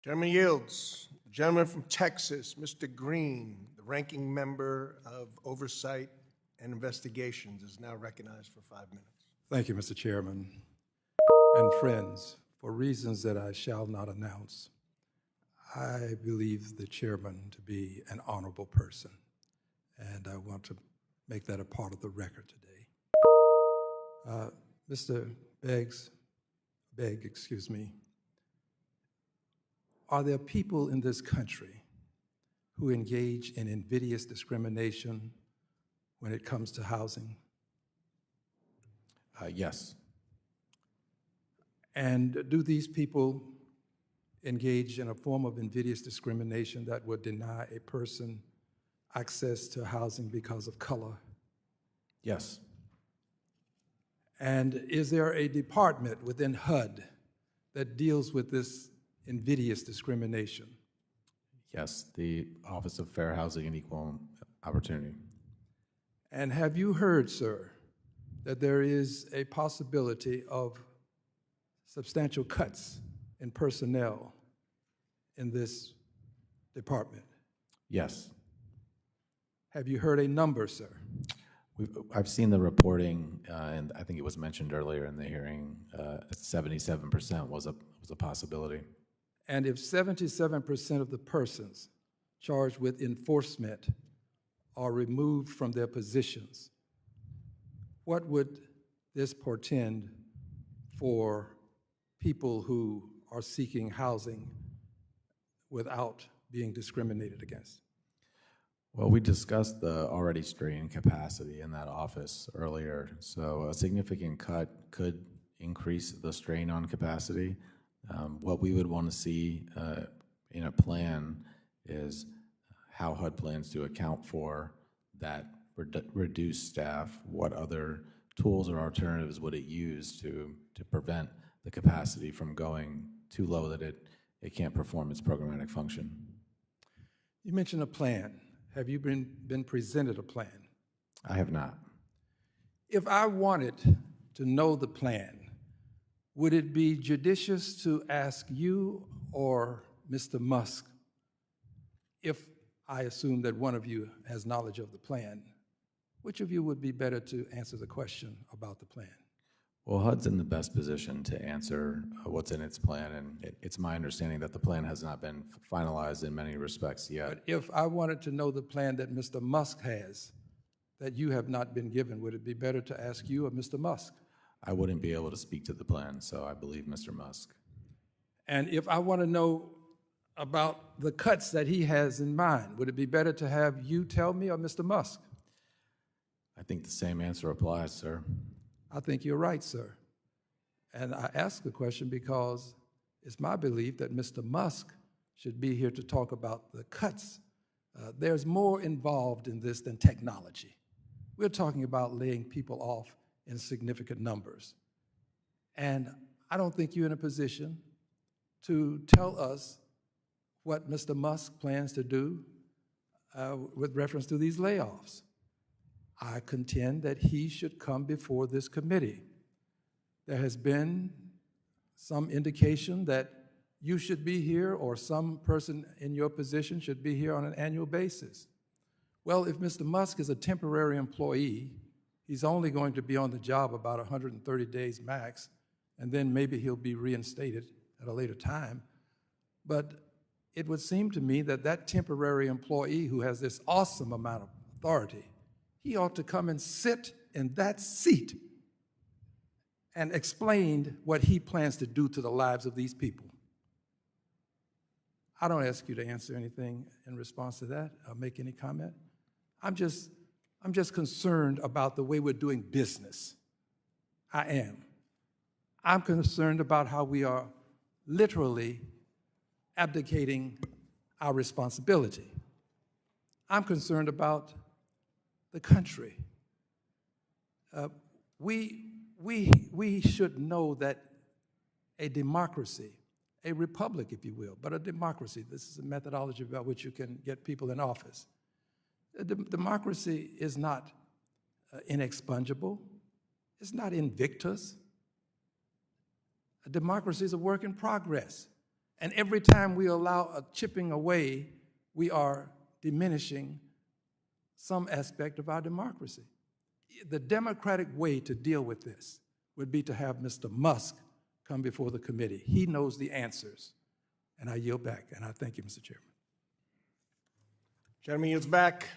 Gentleman yields. The gentleman from Texas, Mr. Green, the ranking member of Oversight and Investigations, is now recognized for 5 minutes. Thank you, Mr. Chairman. And friends, for reasons that I shall not announce, I believe the chairman to be an honorable person, and I want to make that a part of the record today. Mr. Begg, are there people in this country who engage in invidious discrimination when it comes to housing? Yes. And do these people engage in a form of invidious discrimination that would deny a person access to housing because of color? Yes. And is there a department within HUD that deals with this invidious discrimination? Yes, the Office of Fair Housing and Equal Opportunity. And have you heard, sir, that there is a possibility of substantial cuts in personnel in this department? Yes. Have you heard a number, sir? I've seen the reporting, and I think it was mentioned earlier in the hearing, 77% was a possibility. And if 77% of the persons charged with enforcement are removed from their positions, what would this portend for people who are seeking housing without being discriminated against? Well, we discussed the already strained capacity in that office earlier, so a significant cut could increase the strain on capacity. What we would want to see in a plan is how HUD plans to account for that reduced staff. What other tools or alternatives would it use to prevent the capacity from going too low that it can't perform its programmatic function? You mentioned a plan. Have you been presented a plan? I have not. If I wanted to know the plan, would it be judicious to ask you or Mr. Musk, if I assume that one of you has knowledge of the plan, which of you would be better to answer the question about the plan? Well, HUD's in the best position to answer what's in its plan, and it's my understanding that the plan has not been finalized in many respects yet. But if I wanted to know the plan that Mr. Musk has that you have not been given, would it be better to ask you or Mr. Musk? I wouldn't be able to speak to the plan, so I believe Mr. Musk. And if I want to know about the cuts that he has in mind, would it be better to have you tell me or Mr. Musk? I think the same answer applies, sir. I think you're right, sir. And I ask the question because it's my belief that Mr. Musk should be here to talk about the cuts. There's more involved in this than technology. We're talking about laying people off in significant numbers. And I don't think you're in a position to tell us what Mr. Musk plans to do with reference to these layoffs. I contend that he should come before this committee. There has been some indication that you should be here or some person in your position should be here on an annual basis. Well, if Mr. Musk is a temporary employee, he's only going to be on the job about 130 days max, and then maybe he'll be reinstated at a later time. But it would seem to me that that temporary employee who has this awesome amount of authority, he ought to come and sit in that seat and explain what he plans to do to the lives of these people. I don't ask you to answer anything in response to that or make any comment. I'm just concerned about the way we're doing business. I am. I'm concerned about how we are literally abdicating our responsibility. I'm concerned about the country. We should know that a democracy, a republic, if you will, but a democracy, this is a methodology about which you can get people in office. Democracy is not inexpugnable. It's not invictus. A democracy is a work in progress. And every time we allow a chipping away, we are diminishing some aspect of our democracy. The democratic way to deal with this would be to have Mr. Musk come before the committee. He knows the answers. And I yield back, and I thank you, Mr. Chairman. Gentleman yields back.